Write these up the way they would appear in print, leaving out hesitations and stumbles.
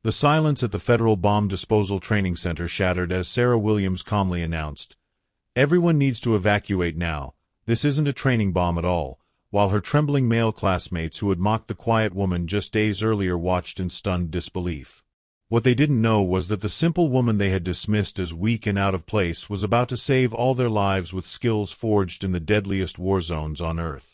The silence at the Federal Bomb Disposal Training Center shattered as Sarah Williams calmly announced, "Everyone needs to evacuate now. This isn't a training bomb at all," while her trembling male classmates who had mocked the quiet woman just days earlier watched in stunned disbelief. What they didn't know was that the simple woman they had dismissed as weak and out of place was about to save all their lives with skills forged in the deadliest war zones on Earth.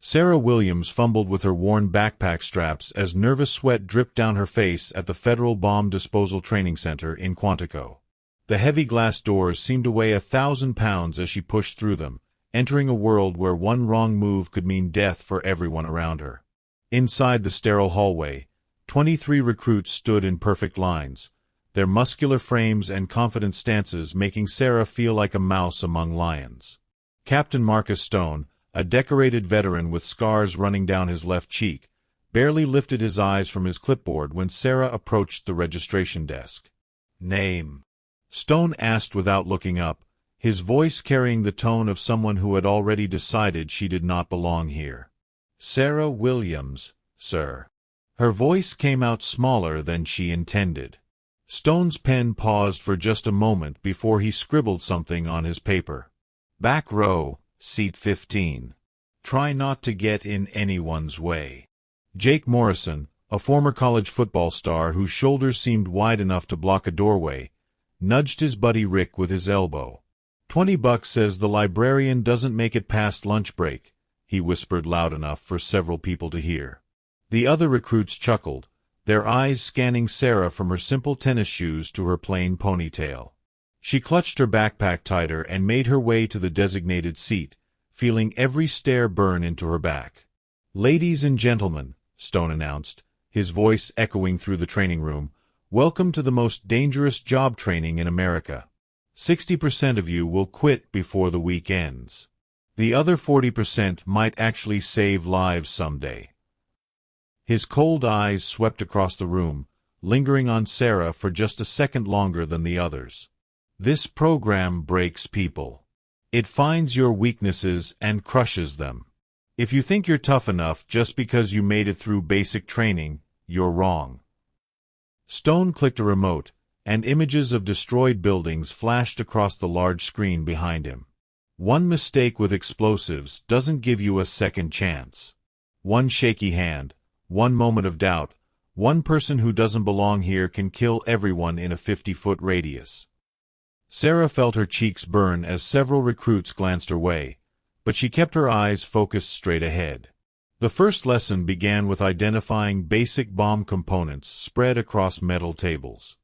Sarah Williams fumbled with her worn backpack straps as nervous sweat dripped down her face at the Federal Bomb Disposal Training Center in Quantico. The heavy glass doors seemed to weigh 1,000 pounds as she pushed through them, entering a world where one wrong move could mean death for everyone around her. Inside the sterile hallway, 23 recruits stood in perfect lines, their muscular frames and confident stances making Sarah feel like a mouse among lions. Captain Marcus Stone, a decorated veteran with scars running down his left cheek, barely lifted his eyes from his clipboard when Sarah approached the registration desk. "Name?" Stone asked without looking up, his voice carrying the tone of someone who had already decided she did not belong here. "Sarah Williams, sir." Her voice came out smaller than she intended. Stone's pen paused for just a moment before he scribbled something on his paper. "Back row, seat 15. Try not to get in anyone's way." Jake Morrison, a former college football star whose shoulders seemed wide enough to block a doorway, nudged his buddy Rick with his elbow. $20 says the librarian doesn't make it past lunch break," he whispered loud enough for several people to hear. The other recruits chuckled, their eyes scanning Sarah from her simple tennis shoes to her plain ponytail. She clutched her backpack tighter and made her way to the designated seat, feeling every stare burn into her back. "Ladies and gentlemen," Stone announced, his voice echoing through the training room, "welcome to the most dangerous job training in America. 60% of you will quit before the week ends. The other 40% might actually save lives someday." His cold eyes swept across the room, lingering on Sarah for just a second longer than the others. "This program breaks people. It finds your weaknesses and crushes them. If you think you're tough enough just because you made it through basic training, you're wrong." Stone clicked a remote, and images of destroyed buildings flashed across the large screen behind him. One mistake with explosives doesn't give you a second chance. One shaky hand, one moment of doubt, one person who doesn't belong here can kill everyone in a 50-foot radius. Sarah felt her cheeks burn as several recruits glanced her way, but she kept her eyes focused straight ahead. The first lesson began with identifying basic bomb components spread across metal tables.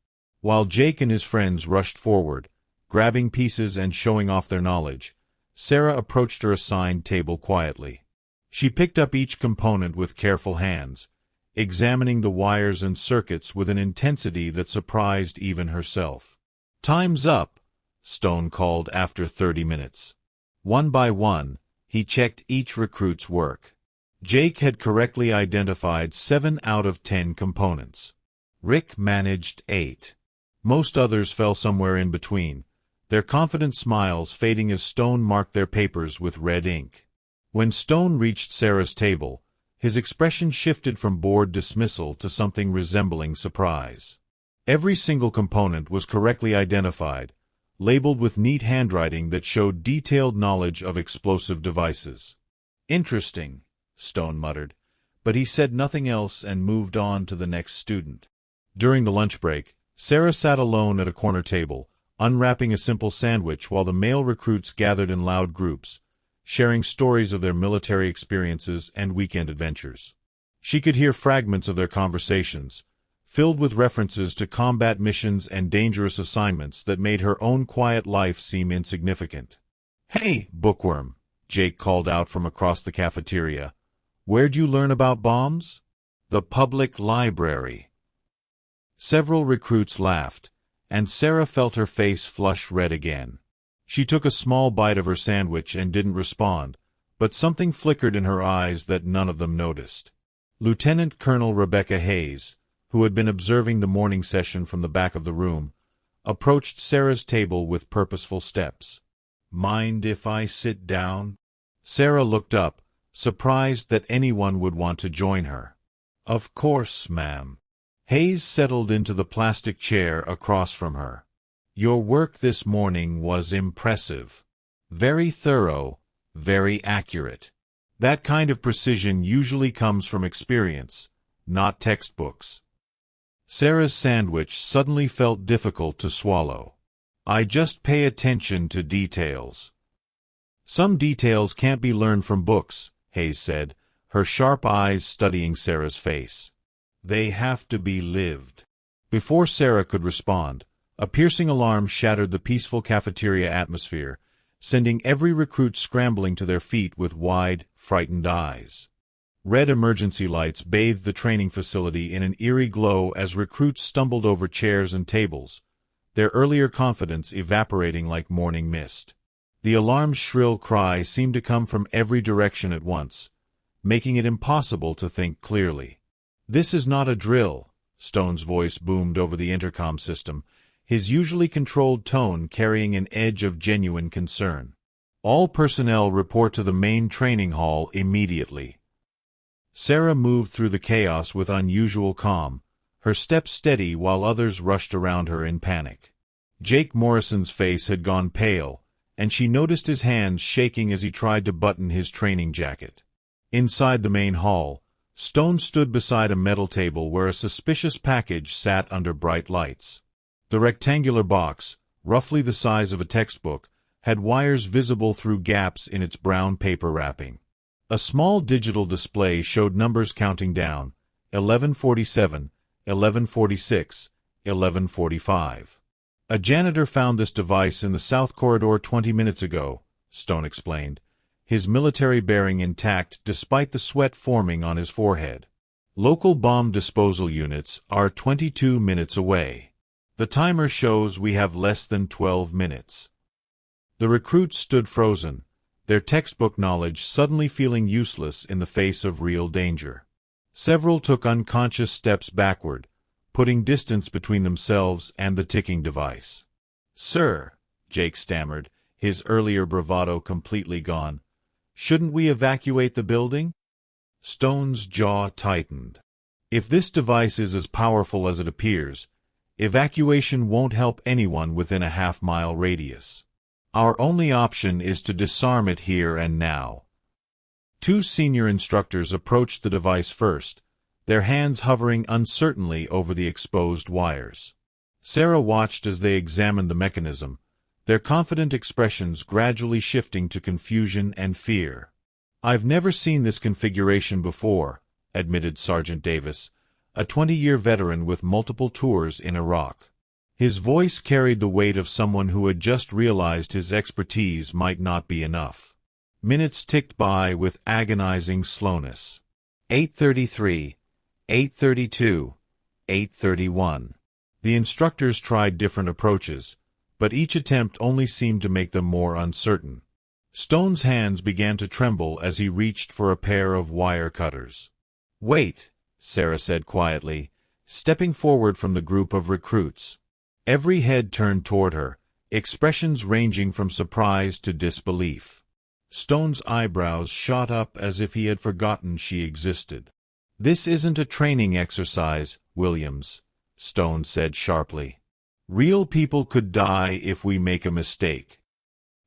While Jake and his friends rushed forward, grabbing pieces and showing off their knowledge, Sarah approached her assigned table quietly. She picked up each component with careful hands, examining the wires and circuits with an intensity that surprised even herself. "Time's up," Stone called after 30 minutes. One by one, he checked each recruit's work. Jake had correctly identified 7 out of 10 components. Rick managed 8. Most others fell somewhere in between, their confident smiles fading as Stone marked their papers with red ink. When Stone reached Sarah's table, his expression shifted from bored dismissal to something resembling surprise. Every single component was correctly identified, labeled with neat handwriting that showed detailed knowledge of explosive devices. "Interesting," Stone muttered, but he said nothing else and moved on to the next student. During the lunch break, Sarah sat alone at a corner table, unwrapping a simple sandwich while the male recruits gathered in loud groups, sharing stories of their military experiences and weekend adventures. She could hear fragments of their conversations, filled with references to combat missions and dangerous assignments that made her own quiet life seem insignificant. "Hey, bookworm," Jake called out from across the cafeteria. "Where'd you learn about bombs?" "The public library." Several recruits laughed, and Sarah felt her face flush red again. She took a small bite of her sandwich and didn't respond, but something flickered in her eyes that none of them noticed. Lieutenant Colonel Rebecca Hayes, who had been observing the morning session from the back of the room, approached Sarah's table with purposeful steps. "Mind if I sit down?" Sarah looked up, surprised that anyone would want to join her. "Of course, ma'am." Hayes settled into the plastic chair across from her. Your work this morning was impressive. Very thorough, very accurate. That kind of precision usually comes from experience, not textbooks. Sarah's sandwich suddenly felt difficult to swallow. I just pay attention to details. Some details can't be learned from books, Hayes said, her sharp eyes studying Sarah's face. They have to be lived. Before Sarah could respond, a piercing alarm shattered the peaceful cafeteria atmosphere, sending every recruit scrambling to their feet with wide, frightened eyes. Red emergency lights bathed the training facility in an eerie glow as recruits stumbled over chairs and tables, their earlier confidence evaporating like morning mist. The alarm's shrill cry seemed to come from every direction at once, making it impossible to think clearly. This is not a drill, Stone's voice boomed over the intercom system, his usually controlled tone carrying an edge of genuine concern. All personnel report to the main training hall immediately. Sarah moved through the chaos with unusual calm, her steps steady while others rushed around her in panic. Jake Morrison's face had gone pale, and she noticed his hands shaking as he tried to button his training jacket. Inside the main hall, Stone stood beside a metal table where a suspicious package sat under bright lights. The rectangular box, roughly the size of a textbook, had wires visible through gaps in its brown paper wrapping. A small digital display showed numbers counting down, 1147, 1146, 1145. A janitor found this device in the south corridor 20 minutes ago, Stone explained, his military bearing intact despite the sweat forming on his forehead. Local bomb disposal units are 22 minutes away. The timer shows we have less than 12 minutes. The recruits stood frozen, their textbook knowledge suddenly feeling useless in the face of real danger. Several took unconscious steps backward, putting distance between themselves and the ticking device. Sir, Jake stammered, his earlier bravado completely gone, shouldn't we evacuate the building? Stone's jaw tightened. If this device is as powerful as it appears, evacuation won't help anyone within a half-mile radius. Our only option is to disarm it here and now. Two senior instructors approached the device first, their hands hovering uncertainly over the exposed wires. Sarah watched as they examined the mechanism, their confident expressions gradually shifting to confusion and fear. I've never seen this configuration before, admitted Sergeant Davis, a 20-year veteran with multiple tours in Iraq. His voice carried the weight of someone who had just realized his expertise might not be enough. Minutes ticked by with agonizing slowness. 8:33, 8:32, 8:31. The instructors tried different approaches, but each attempt only seemed to make them more uncertain. Stone's hands began to tremble as he reached for a pair of wire cutters. Wait, Sarah said quietly, stepping forward from the group of recruits. Every head turned toward her, expressions ranging from surprise to disbelief. Stone's eyebrows shot up as if he had forgotten she existed. This isn't a training exercise, Williams, Stone said sharply. Real people could die if we make a mistake.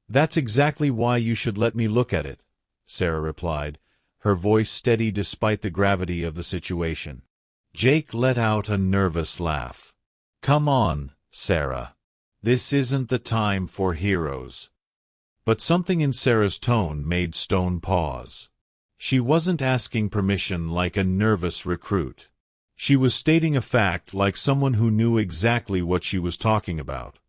That's exactly why you should let me look at it, Sarah replied, her voice steady despite the gravity of the situation. Jake let out a nervous laugh. Come on, Sarah. This isn't the time for heroes. But something in Sarah's tone made Stone pause. She wasn't asking permission like a nervous recruit. She was stating a fact like someone who knew exactly what she was talking about.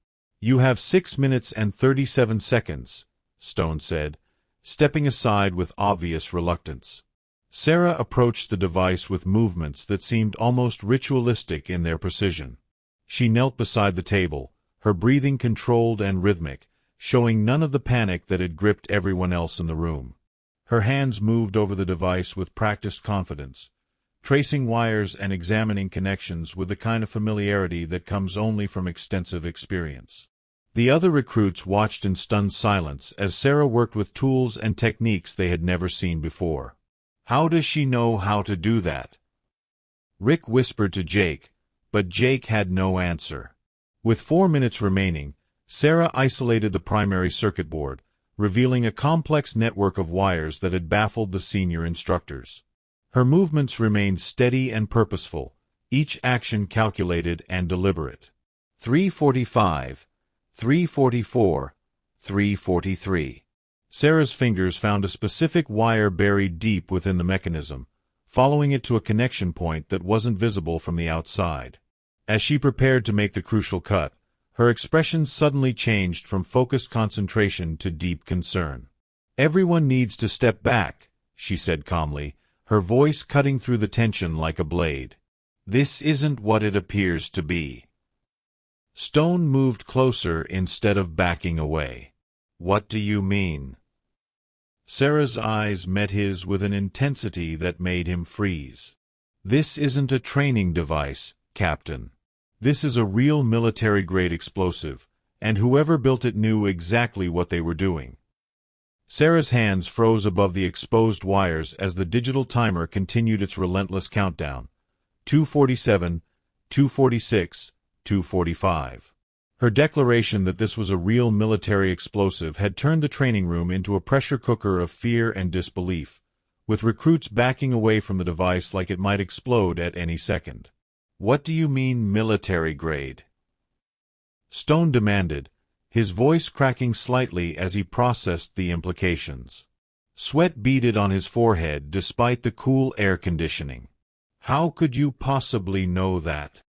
You have 6 minutes and 37 seconds, Stone said, stepping aside with obvious reluctance. Sarah approached the device with movements that seemed almost ritualistic in their precision. She knelt beside the table, her breathing controlled and rhythmic, showing none of the panic that had gripped everyone else in the room. Her hands moved over the device with practiced confidence, tracing wires and examining connections with the kind of familiarity that comes only from extensive experience. The other recruits watched in stunned silence as Sarah worked with tools and techniques they had never seen before. How does she know how to do that? Rick whispered to Jake, but Jake had no answer. With 4 minutes remaining, Sarah isolated the primary circuit board, revealing a complex network of wires that had baffled the senior instructors. Her movements remained steady and purposeful, each action calculated and deliberate. 3:45, 3:44, 3:43. Sarah's fingers found a specific wire buried deep within the mechanism, following it to a connection point that wasn't visible from the outside. As she prepared to make the crucial cut, her expression suddenly changed from focused concentration to deep concern. "Everyone needs to step back," she said calmly, her voice cutting through the tension like a blade. "This isn't what it appears to be." Stone moved closer instead of backing away. "What do you mean?" Sarah's eyes met his with an intensity that made him freeze. "This isn't a training device, Captain. This is a real military-grade explosive, and whoever built it knew exactly what they were doing." Sarah's hands froze above the exposed wires as the digital timer continued its relentless countdown. 2:47, 2:46, 2:45. Her declaration that this was a real military explosive had turned the training room into a pressure cooker of fear and disbelief, with recruits backing away from the device like it might explode at any second. "What do you mean military grade?" Stone demanded, his voice cracking slightly as he processed the implications. Sweat beaded on his forehead despite the cool air conditioning. "How could you possibly know that?"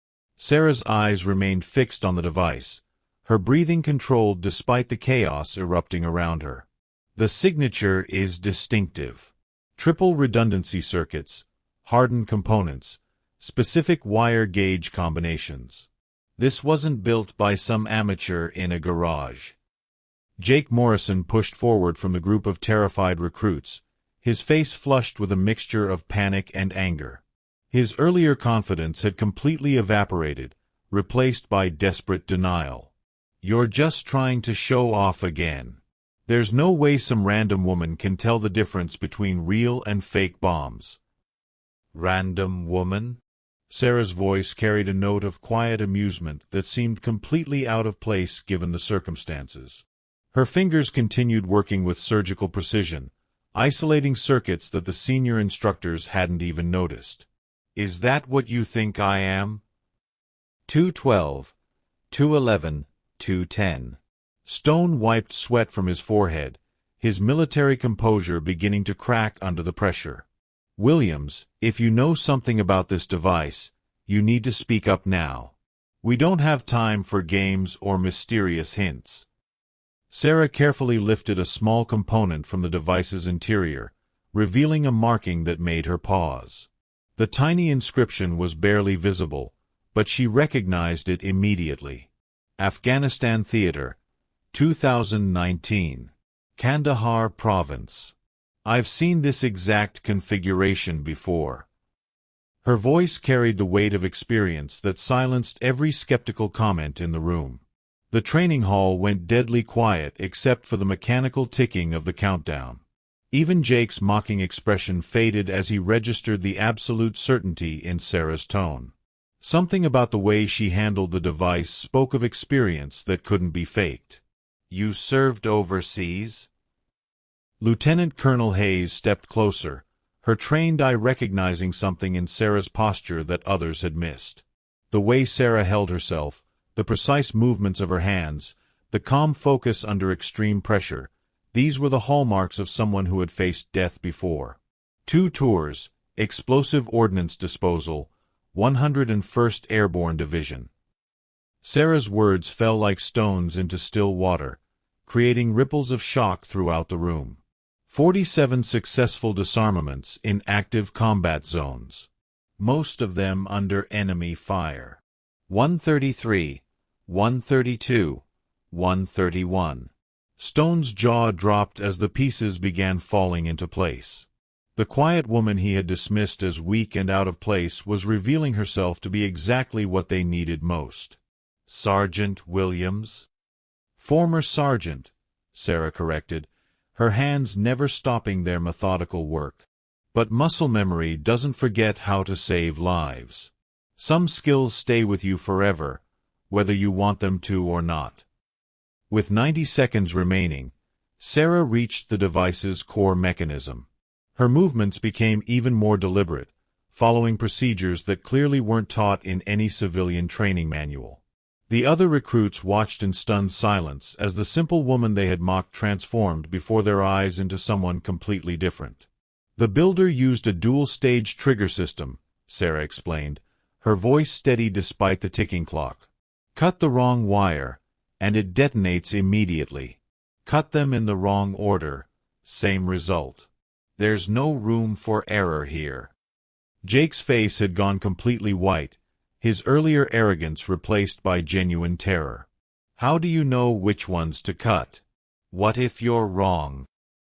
Sarah's eyes remained fixed on the device, her breathing controlled despite the chaos erupting around her. "The signature is distinctive. Triple redundancy circuits, hardened components, specific wire gauge combinations. This wasn't built by some amateur in a garage." Jake Morrison pushed forward from the group of terrified recruits, his face flushed with a mixture of panic and anger. His earlier confidence had completely evaporated, replaced by desperate denial. "You're just trying to show off again. There's no way some random woman can tell the difference between real and fake bombs." "Random woman?" Sarah's voice carried a note of quiet amusement that seemed completely out of place given the circumstances. Her fingers continued working with surgical precision, isolating circuits that the senior instructors hadn't even noticed. "Is that what you think I am?" 2:12, 2:11, 2:10. Stone wiped sweat from his forehead, his military composure beginning to crack under the pressure. "Williams, if you know something about this device, you need to speak up now. We don't have time for games or mysterious hints." Sarah carefully lifted a small component from the device's interior, revealing a marking that made her pause. The tiny inscription was barely visible, but she recognized it immediately. "Afghanistan Theater, 2019. Kandahar Province. I've seen this exact configuration before." Her voice carried the weight of experience that silenced every skeptical comment in the room. The training hall went deadly quiet except for the mechanical ticking of the countdown. Even Jake's mocking expression faded as he registered the absolute certainty in Sarah's tone. Something about the way she handled the device spoke of experience that couldn't be faked. "You served overseas?" Lieutenant Colonel Hayes stepped closer, her trained eye recognizing something in Sarah's posture that others had missed. The way Sarah held herself, the precise movements of her hands, the calm focus under extreme pressure, these were the hallmarks of someone who had faced death before. 2 tours, explosive ordnance disposal, 101st Airborne Division. Sarah's words fell like stones into still water, creating ripples of shock throughout the room. 47 successful disarmaments in active combat zones, most of them under enemy fire. 133, 132, 131. Stone's jaw dropped as the pieces began falling into place. The quiet woman he had dismissed as weak and out of place was revealing herself to be exactly what they needed most. "Sergeant Williams?" "Former sergeant," Sarah corrected, her hands never stopping their methodical work. "But muscle memory doesn't forget how to save lives." Some skills stay with you forever, whether you want them to or not. With 90 seconds remaining, Sarah reached the device's core mechanism. Her movements became even more deliberate, following procedures that clearly weren't taught in any civilian training manual. The other recruits watched in stunned silence as the simple woman they had mocked transformed before their eyes into someone completely different. The builder used a dual-stage trigger system, Sarah explained, her voice steady despite the ticking clock. Cut the wrong wire, and it detonates immediately. Cut them in the wrong order, same result. There's no room for error here. Jake's face had gone completely white, his earlier arrogance replaced by genuine terror. How do you know which ones to cut? What if you're wrong?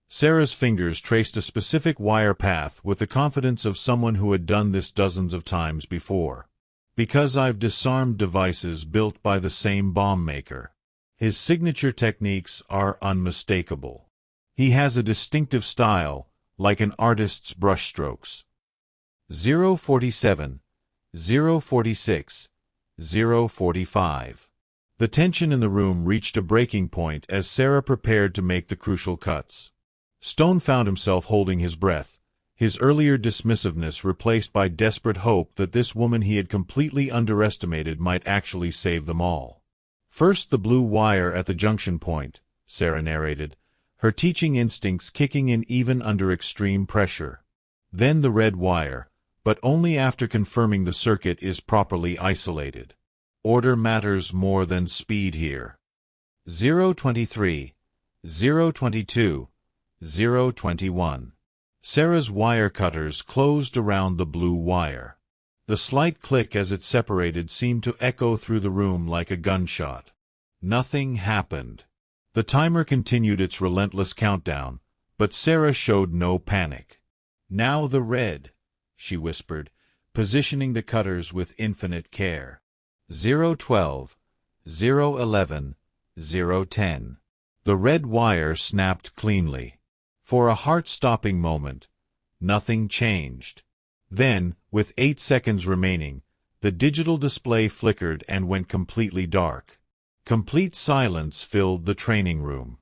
Sarah's fingers traced a specific wire path with the confidence of someone who had done this dozens of times before. Because I've disarmed devices built by the same bomb maker. His signature techniques are unmistakable. He has a distinctive style, like an artist's brushstrokes. 047, 046, 045. The tension in the room reached a breaking point as Sarah prepared to make the crucial cuts. Stone found himself holding his breath, his earlier dismissiveness replaced by desperate hope that this woman he had completely underestimated might actually save them all. First the blue wire at the junction point, Sarah narrated, her teaching instincts kicking in even under extreme pressure. Then the red wire, but only after confirming the circuit is properly isolated. Order matters more than speed here. 023, 022, 021. Sarah's wire cutters closed around the blue wire. The slight click as it separated seemed to echo through the room like a gunshot. Nothing happened. The timer continued its relentless countdown, but Sarah showed no panic. Now the red, she whispered, positioning the cutters with infinite care. 012, 011, 010. The red wire snapped cleanly. For a heart-stopping moment, nothing changed. Then, with 8 seconds remaining, the digital display flickered and went completely dark. Complete silence filled the training room.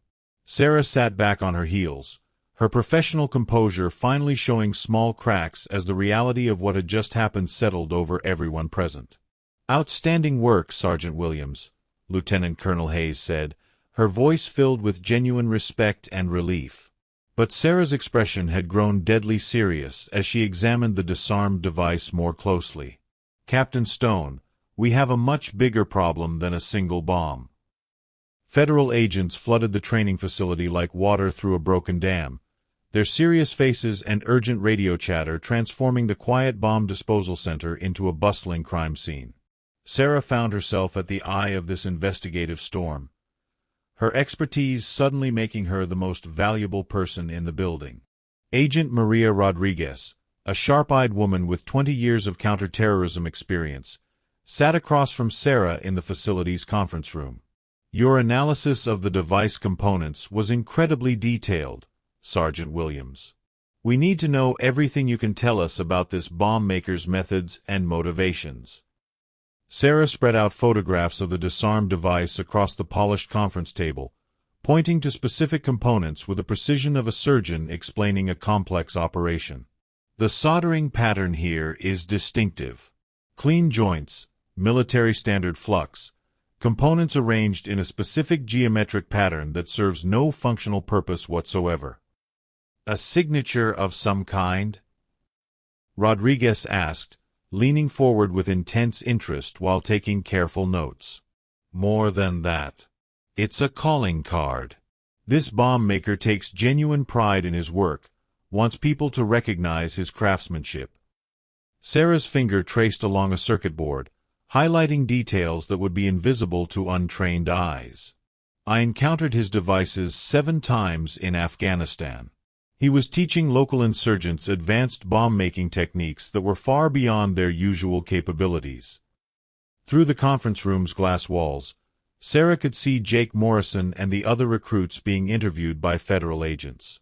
Sarah sat back on her heels, her professional composure finally showing small cracks as the reality of what had just happened settled over everyone present. "Outstanding work, Sergeant Williams," Lieutenant Colonel Hayes said, her voice filled with genuine respect and relief. But Sarah's expression had grown deadly serious as she examined the disarmed device more closely. "Captain Stone, we have a much bigger problem than a single bomb." Federal agents flooded the training facility like water through a broken dam, their serious faces and urgent radio chatter transforming the quiet bomb disposal center into a bustling crime scene. Sarah found herself at the eye of this investigative storm, her expertise suddenly making her the most valuable person in the building. Agent Maria Rodriguez, a sharp-eyed woman with 20 years of counterterrorism experience, sat across from Sarah in the facility's conference room. "Your analysis of the device components was incredibly detailed, Sergeant Williams. We need to know everything you can tell us about this bomb maker's methods and motivations." Sarah spread out photographs of the disarmed device across the polished conference table, pointing to specific components with the precision of a surgeon explaining a complex operation. "The soldering pattern here is distinctive. Clean joints, military standard flux, components arranged in a specific geometric pattern that serves no functional purpose whatsoever." "A signature of some kind?" Rodriguez asked, leaning forward with intense interest while taking careful notes. "More than that. It's a calling card. This bomb maker takes genuine pride in his work, wants people to recognize his craftsmanship." Sarah's finger traced along a circuit board, highlighting details that would be invisible to untrained eyes. "I encountered his devices 7 times in Afghanistan. He was teaching local insurgents advanced bomb-making techniques that were far beyond their usual capabilities." Through the conference room's glass walls, Sarah could see Jake Morrison and the other recruits being interviewed by federal agents.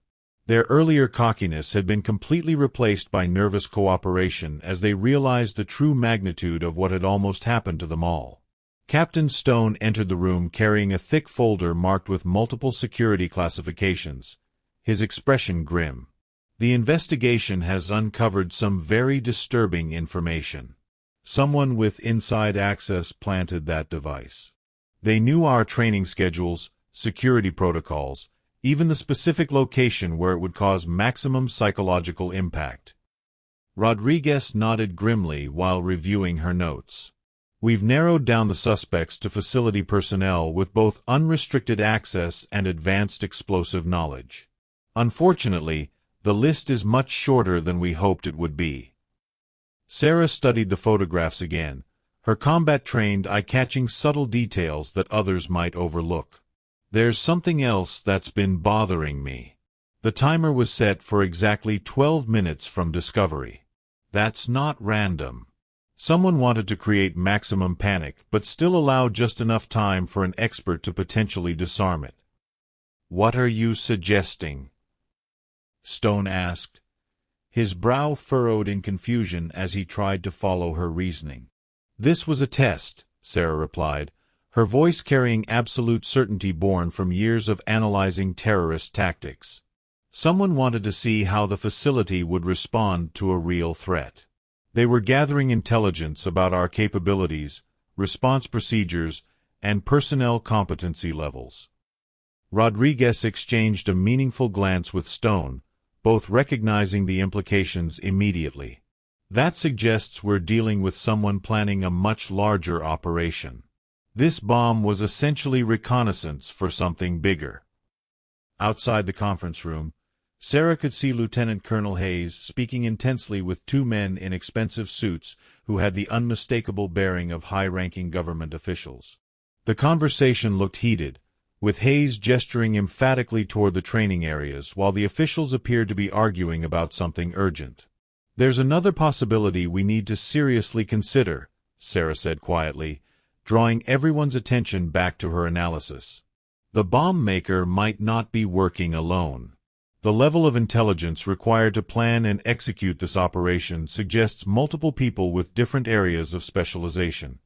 Their earlier cockiness had been completely replaced by nervous cooperation as they realized the true magnitude of what had almost happened to them all. Captain Stone entered the room carrying a thick folder marked with multiple security classifications, his expression grim. The investigation has uncovered some very disturbing information. Someone with inside access planted that device. They knew our training schedules, security protocols, even the specific location where it would cause maximum psychological impact. Rodriguez nodded grimly while reviewing her notes. We've narrowed down the suspects to facility personnel with both unrestricted access and advanced explosive knowledge. Unfortunately, the list is much shorter than we hoped it would be. Sarah studied the photographs again, her combat-trained eye catching subtle details that others might overlook. There's something else that's been bothering me. The timer was set for exactly 12 minutes from discovery. That's not random. Someone wanted to create maximum panic, but still allow just enough time for an expert to potentially disarm it. What are you suggesting? Stone asked, his brow furrowed in confusion as he tried to follow her reasoning. This was a test, Sarah replied, her voice carrying absolute certainty born from years of analyzing terrorist tactics. Someone wanted to see how the facility would respond to a real threat. They were gathering intelligence about our capabilities, response procedures, and personnel competency levels. Rodriguez exchanged a meaningful glance with Stone, both recognizing the implications immediately. That suggests we're dealing with someone planning a much larger operation. This bomb was essentially reconnaissance for something bigger. Outside the conference room, Sarah could see Lieutenant Colonel Hayes speaking intensely with two men in expensive suits who had the unmistakable bearing of high-ranking government officials. The conversation looked heated, with Hayes gesturing emphatically toward the training areas while the officials appeared to be arguing about something urgent. There's another possibility we need to seriously consider, Sarah said quietly, drawing everyone's attention back to her analysis. The bomb maker might not be working alone. The level of intelligence required to plan and execute this operation suggests multiple people with different areas of specialization.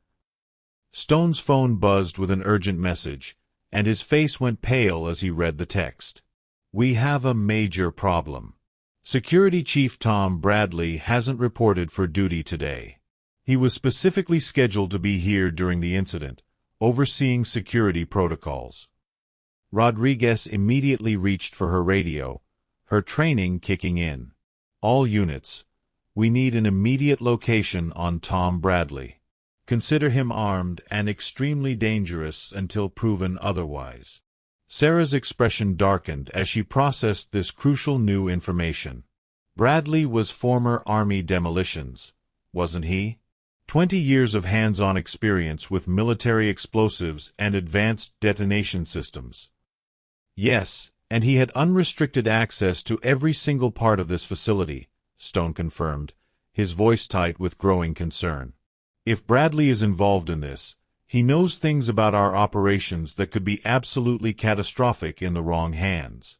Stone's phone buzzed with an urgent message, and his face went pale as he read the text. We have a major problem. Security Chief Tom Bradley hasn't reported for duty today. He was specifically scheduled to be here during the incident, overseeing security protocols. Rodriguez immediately reached for her radio, her training kicking in. All units, we need an immediate location on Tom Bradley. Consider him armed and extremely dangerous until proven otherwise. Sarah's expression darkened as she processed this crucial new information. Bradley was former Army demolitions, wasn't he? 20 years of hands-on experience with military explosives and advanced detonation systems. Yes, and he had unrestricted access to every single part of this facility, Stone confirmed, his voice tight with growing concern. If Bradley is involved in this, he knows things about our operations that could be absolutely catastrophic in the wrong hands.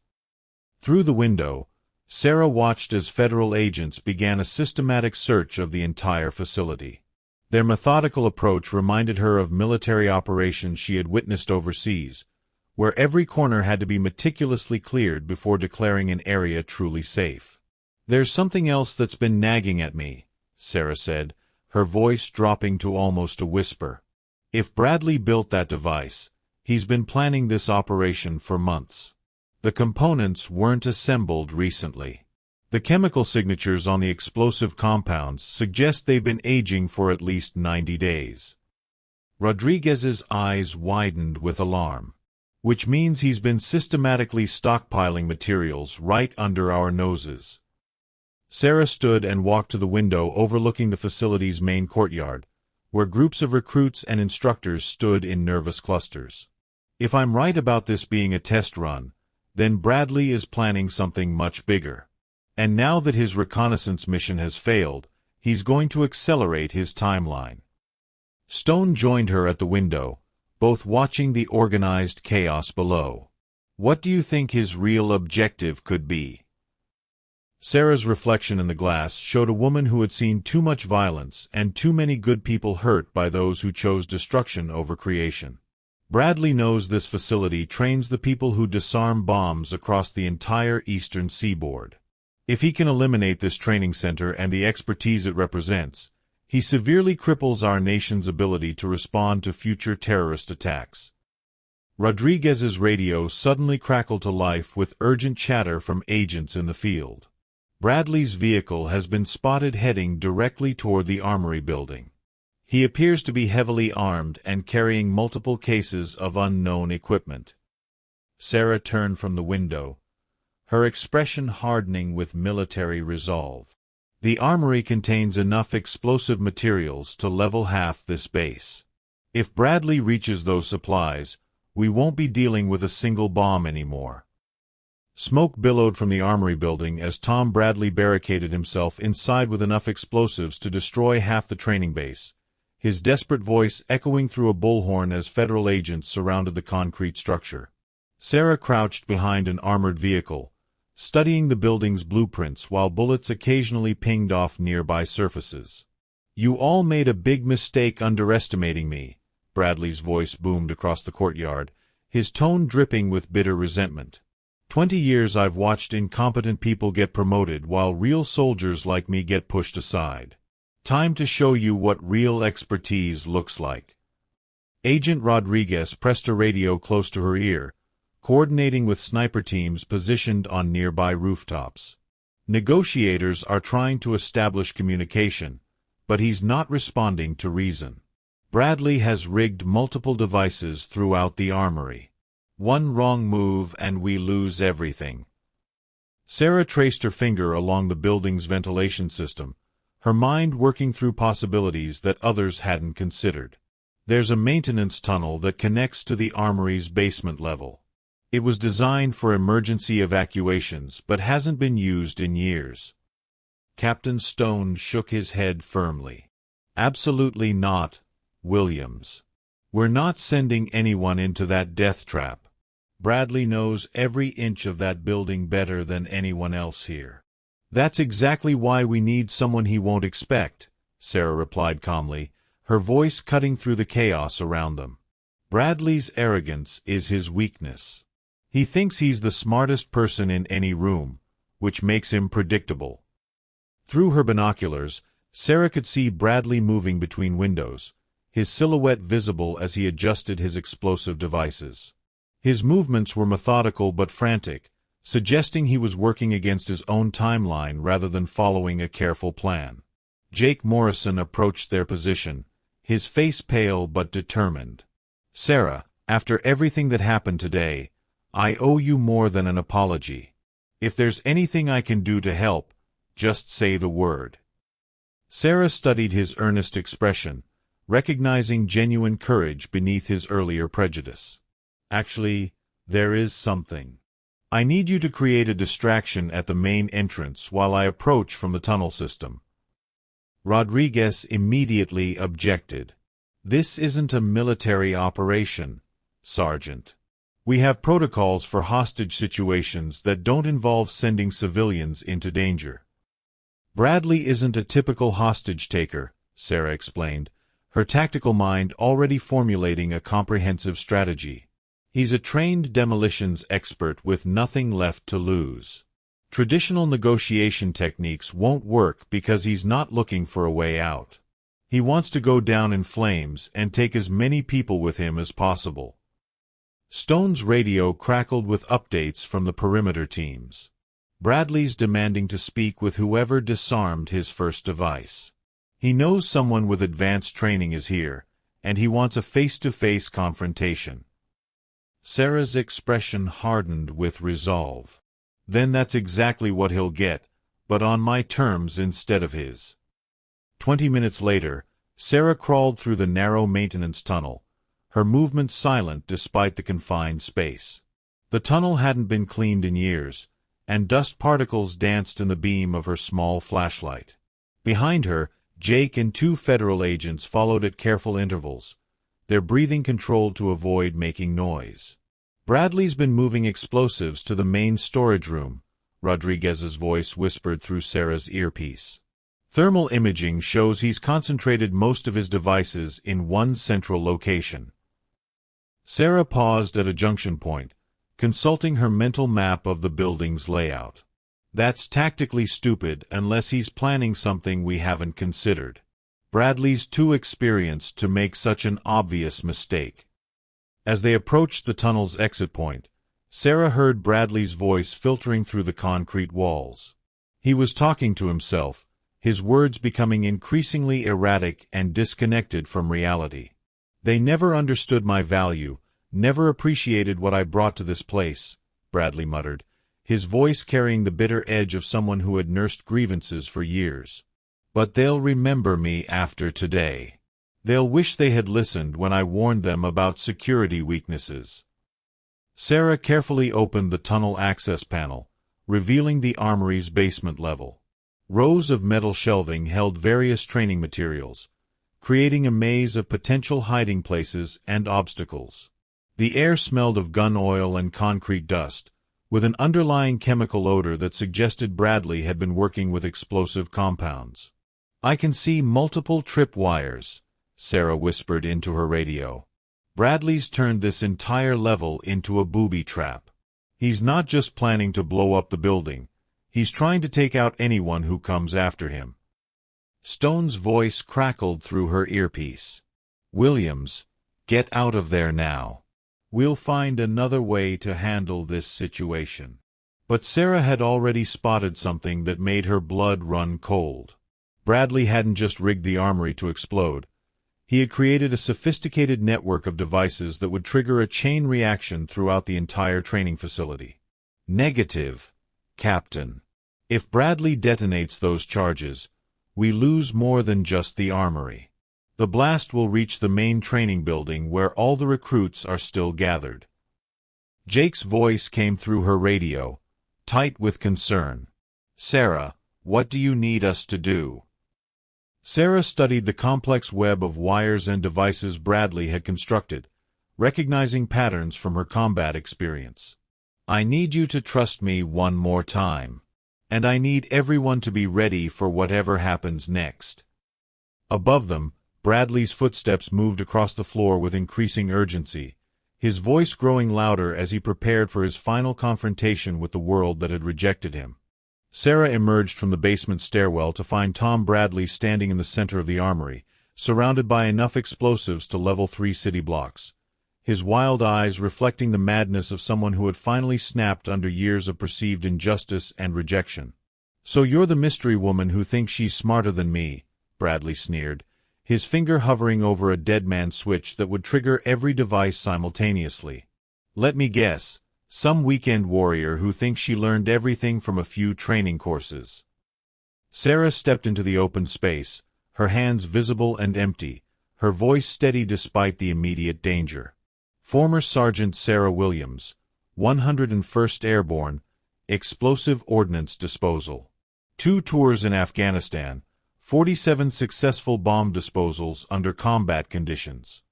Through the window, Sarah watched as federal agents began a systematic search of the entire facility. Their methodical approach reminded her of military operations she had witnessed overseas, where every corner had to be meticulously cleared before declaring an area truly safe. There's something else that's been nagging at me, Sarah said, her voice dropping to almost a whisper. If Bradley built that device, he's been planning this operation for months. The components weren't assembled recently. The chemical signatures on the explosive compounds suggest they've been aging for at least 90 days. Rodriguez's eyes widened with alarm. Which means he's been systematically stockpiling materials right under our noses. Sarah stood and walked to the window overlooking the facility's main courtyard, where groups of recruits and instructors stood in nervous clusters. If I'm right about this being a test run, then Bradley is planning something much bigger. And now that his reconnaissance mission has failed, he's going to accelerate his timeline. Stone joined her at the window, both watching the organized chaos below. What do you think his real objective could be? Sarah's reflection in the glass showed a woman who had seen too much violence and too many good people hurt by those who chose destruction over creation. Bradley knows this facility trains the people who disarm bombs across the entire eastern seaboard. If he can eliminate this training center and the expertise it represents, he severely cripples our nation's ability to respond to future terrorist attacks. Rodriguez's radio suddenly crackled to life with urgent chatter from agents in the field. Bradley's vehicle has been spotted heading directly toward the armory building. He appears to be heavily armed and carrying multiple cases of unknown equipment. Sarah turned from the window, her expression hardening with military resolve. The armory contains enough explosive materials to level half this base. If Bradley reaches those supplies, we won't be dealing with a single bomb anymore. Smoke billowed from the armory building as Tom Bradley barricaded himself inside with enough explosives to destroy half the training base, his desperate voice echoing through a bullhorn as federal agents surrounded the concrete structure. Sarah crouched behind an armored vehicle, studying the building's blueprints while bullets occasionally pinged off nearby surfaces. "You all made a big mistake underestimating me," Bradley's voice boomed across the courtyard, his tone dripping with bitter resentment. 20 years I've watched incompetent people get promoted while real soldiers like me get pushed aside. Time to show you what real expertise looks like." Agent Rodriguez pressed a radio close to her ear, coordinating with sniper teams positioned on nearby rooftops. Negotiators are trying to establish communication, but he's not responding to reason. Bradley has rigged multiple devices throughout the armory. One wrong move and we lose everything. Sarah traced her finger along the building's ventilation system, her mind working through possibilities that others hadn't considered. There's a maintenance tunnel that connects to the armory's basement level. It was designed for emergency evacuations but hasn't been used in years. Captain Stone shook his head firmly. "Absolutely not, Williams. We're not sending anyone into that death trap. Bradley knows every inch of that building better than anyone else here." "That's exactly why we need someone he won't expect," Sarah replied calmly, her voice cutting through the chaos around them. "Bradley's arrogance is his weakness. He thinks he's the smartest person in any room, which makes him predictable." Through her binoculars, Sarah could see Bradley moving between windows, his silhouette visible as he adjusted his explosive devices. His movements were methodical but frantic, suggesting he was working against his own timeline rather than following a careful plan. Jake Morrison approached their position, his face pale but determined. "Sarah, after everything that happened today, I owe you more than an apology. If there's anything I can do to help, just say the word." Sarah studied his earnest expression, recognizing genuine courage beneath his earlier prejudice. "Actually, there is something. I need you to create a distraction at the main entrance while I approach from the tunnel system." Rodriguez immediately objected. "This isn't a military operation, Sergeant. We have protocols for hostage situations that don't involve sending civilians into danger." "Bradley isn't a typical hostage taker," Sarah explained, her tactical mind already formulating a comprehensive strategy. "He's a trained demolitions expert with nothing left to lose. Traditional negotiation techniques won't work because he's not looking for a way out. He wants to go down in flames and take as many people with him as possible." Stone's radio crackled with updates from the perimeter teams. "Bradley's demanding to speak with whoever disarmed his first device. He knows someone with advanced training is here, and he wants a face-to-face confrontation." Sarah's expression hardened with resolve. "Then that's exactly what he'll get, but on my terms instead of his." 20 minutes later, Sarah crawled through the narrow maintenance tunnel, her movements silent despite the confined space. The tunnel hadn't been cleaned in years, and dust particles danced in the beam of her small flashlight. Behind her, Jake and 2 federal agents followed at careful intervals, their breathing controlled to avoid making noise. Bradley's been moving explosives to the main storage room, Rodriguez's voice whispered through Sarah's earpiece. Thermal imaging shows he's concentrated most of his devices in one central location. Sarah paused at a junction point, consulting her mental map of the building's layout. That's tactically stupid unless he's planning something we haven't considered. Bradley's too experienced to make such an obvious mistake. As they approached the tunnel's exit point, Sarah heard Bradley's voice filtering through the concrete walls. He was talking to himself, his words becoming increasingly erratic and disconnected from reality. They never understood my value, never appreciated what I brought to this place, Bradley muttered, his voice carrying the bitter edge of someone who had nursed grievances for years. But they'll remember me after today. They'll wish they had listened when I warned them about security weaknesses. Sarah carefully opened the tunnel access panel, revealing the armory's basement level. Rows of metal shelving held various training materials, creating a maze of potential hiding places and obstacles. The air smelled of gun oil and concrete dust, with an underlying chemical odor that suggested Bradley had been working with explosive compounds. "I can see multiple tripwires," Sarah whispered into her radio. "Bradley's turned this entire level into a booby trap. He's not just planning to blow up the building, he's trying to take out anyone who comes after him." Stone's voice crackled through her earpiece. "Williams, get out of there now. We'll find another way to handle this situation." But Sarah had already spotted something that made her blood run cold. Bradley hadn't just rigged the armory to explode. He had created a sophisticated network of devices that would trigger a chain reaction throughout the entire training facility. "Negative, Captain. If Bradley detonates those charges, we lose more than just the armory. The blast will reach the main training building where all the recruits are still gathered." Jake's voice came through her radio, tight with concern. "Sarah, what do you need us to do?" Sarah studied the complex web of wires and devices Bradley had constructed, recognizing patterns from her combat experience. "I need you to trust me one more time. And I need everyone to be ready for whatever happens next." Above them, Bradley's footsteps moved across the floor with increasing urgency, his voice growing louder as he prepared for his final confrontation with the world that had rejected him. Sarah emerged from the basement stairwell to find Tom Bradley standing in the center of the armory, surrounded by enough explosives to level 3 city blocks, his wild eyes reflecting the madness of someone who had finally snapped under years of perceived injustice and rejection. "So you're the mystery woman who thinks she's smarter than me," Bradley sneered, his finger hovering over a dead man's switch that would trigger every device simultaneously. "Let me guess, some weekend warrior who thinks she learned everything from a few training courses." Sarah stepped into the open space, her hands visible and empty, her voice steady despite the immediate danger. "Former Sergeant Sarah Williams, 101st Airborne, Explosive Ordnance Disposal. 2 tours in Afghanistan, 47 successful bomb disposals under combat conditions."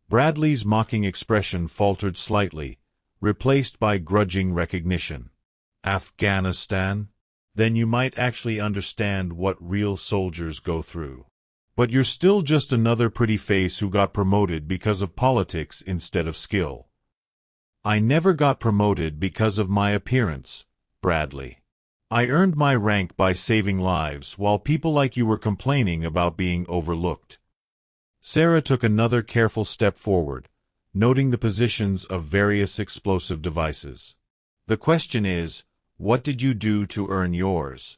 Bradley's mocking expression faltered slightly, replaced by grudging recognition. "Afghanistan? Then you might actually understand what real soldiers go through. But you're still just another pretty face who got promoted because of politics instead of skill." "I never got promoted because of my appearance, Bradley. I earned my rank by saving lives while people like you were complaining about being overlooked." Sarah took another careful step forward, noting the positions of various explosive devices. "The question is, what did you do to earn yours?"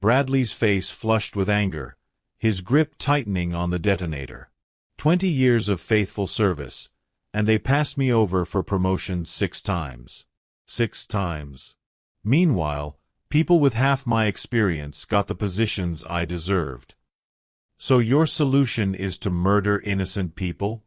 Bradley's face flushed with anger, his grip tightening on the detonator. 20 years of faithful service, and they passed me over for promotion 6 times. 6 times. Meanwhile, people with half my experience got the positions I deserved. "So your solution is to murder innocent people?"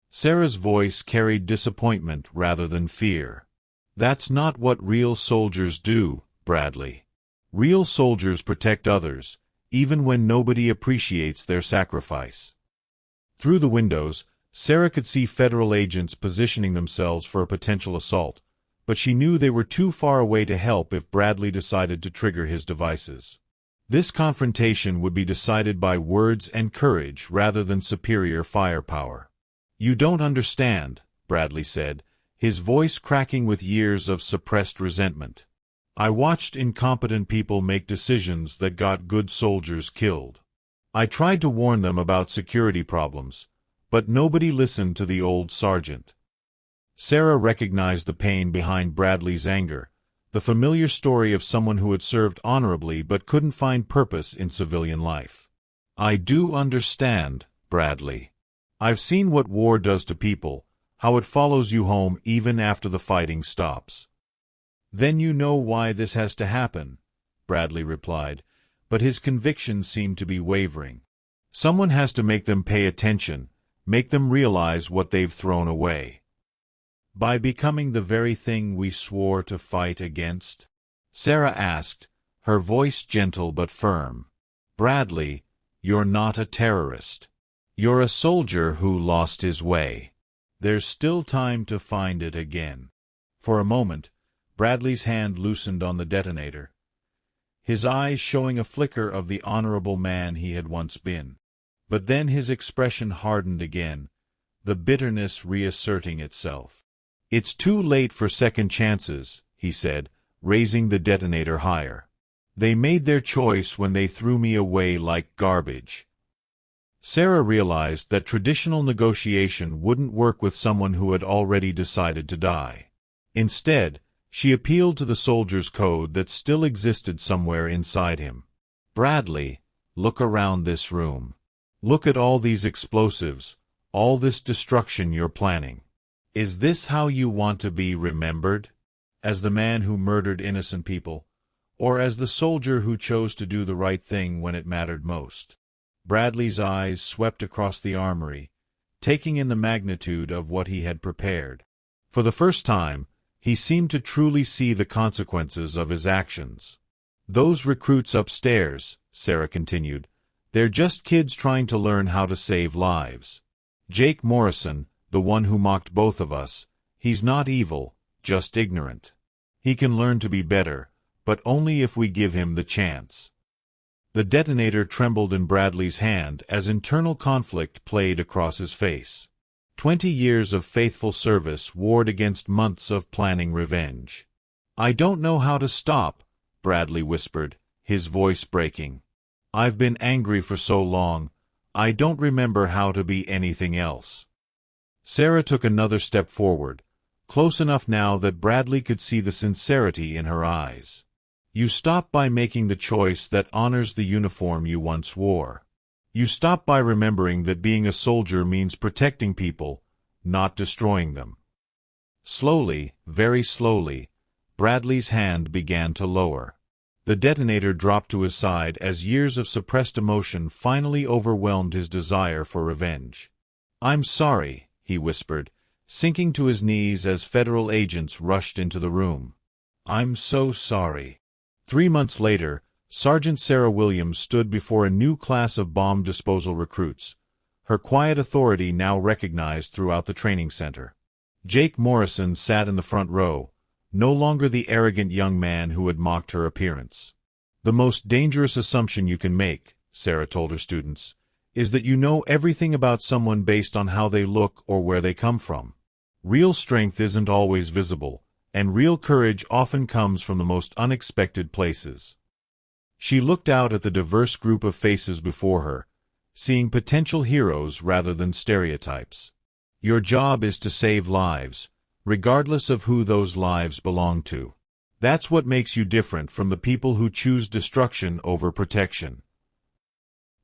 Sarah's voice carried disappointment rather than fear. "That's not what real soldiers do, Bradley. Real soldiers protect others, even when nobody appreciates their sacrifice." Through the windows, Sarah could see federal agents positioning themselves for a potential assault, but she knew they were too far away to help if Bradley decided to trigger his devices. This confrontation would be decided by words and courage rather than superior firepower. "You don't understand," Bradley said, his voice cracking with years of suppressed resentment. "I watched incompetent people make decisions that got good soldiers killed. I tried to warn them about security problems, but nobody listened to the old sergeant." Sarah recognized the pain behind Bradley's anger, the familiar story of someone who had served honorably but couldn't find purpose in civilian life. "I do understand, Bradley. I've seen what war does to people, how it follows you home even after the fighting stops." "Then you know why this has to happen," Bradley replied, but his conviction seemed to be wavering. "Someone has to make them pay attention, make them realize what they've thrown away." "By becoming the very thing we swore to fight against?" Sarah asked, her voice gentle but firm. "Bradley, you're not a terrorist. You're a soldier who lost his way. There's still time to find it again." For a moment, Bradley's hand loosened on the detonator, his eyes showing a flicker of the honorable man he had once been. But then his expression hardened again, the bitterness reasserting itself. "It's too late for second chances," he said, raising the detonator higher. "They made their choice when they threw me away like garbage." Sarah realized that traditional negotiation wouldn't work with someone who had already decided to die. Instead, she appealed to the soldier's code that still existed somewhere inside him. "Bradley, look around this room. Look at all these explosives, all this destruction you're planning. Is this how you want to be remembered? As the man who murdered innocent people, or as the soldier who chose to do the right thing when it mattered most?" Bradley's eyes swept across the armory, taking in the magnitude of what he had prepared. For the first time, he seemed to truly see the consequences of his actions. "Those recruits upstairs," Sarah continued, "they're just kids trying to learn how to save lives. Jake Morrison, the one who mocked both of us, he's not evil, just ignorant. He can learn to be better, but only if we give him the chance." The detonator trembled in Bradley's hand as internal conflict played across his face. 20 years of faithful service warred against months of planning revenge. "I don't know how to stop," Bradley whispered, his voice breaking. "I've been angry for so long, I don't remember how to be anything else." Sarah took another step forward, close enough now that Bradley could see the sincerity in her eyes. "You stop by making the choice that honors the uniform you once wore. You stop by remembering that being a soldier means protecting people, not destroying them." Slowly, very slowly, Bradley's hand began to lower. The detonator dropped to his side as years of suppressed emotion finally overwhelmed his desire for revenge. "I'm sorry," he whispered, sinking to his knees as federal agents rushed into the room. "I'm so sorry." 3 months later, Sergeant Sarah Williams stood before a new class of bomb disposal recruits, her quiet authority now recognized throughout the training center. Jake Morrison sat in the front row, no longer the arrogant young man who had mocked her appearance. "The most dangerous assumption you can make," Sarah told her students, "is that you know everything about someone based on how they look or where they come from. Real strength isn't always visible, and real courage often comes from the most unexpected places." She looked out at the diverse group of faces before her, seeing potential heroes rather than stereotypes. "Your job is to save lives, regardless of who those lives belong to. That's what makes you different from the people who choose destruction over protection."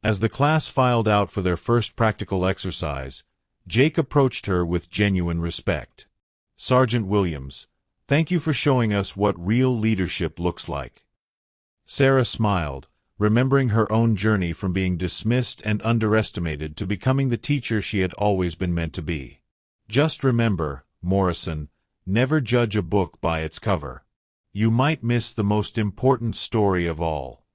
As the class filed out for their first practical exercise, Jake approached her with genuine respect. "Sergeant Williams, thank you for showing us what real leadership looks like." Sarah smiled, remembering her own journey from being dismissed and underestimated to becoming the teacher she had always been meant to be. "Just remember, Morrison, never judge a book by its cover. You might miss the most important story of all."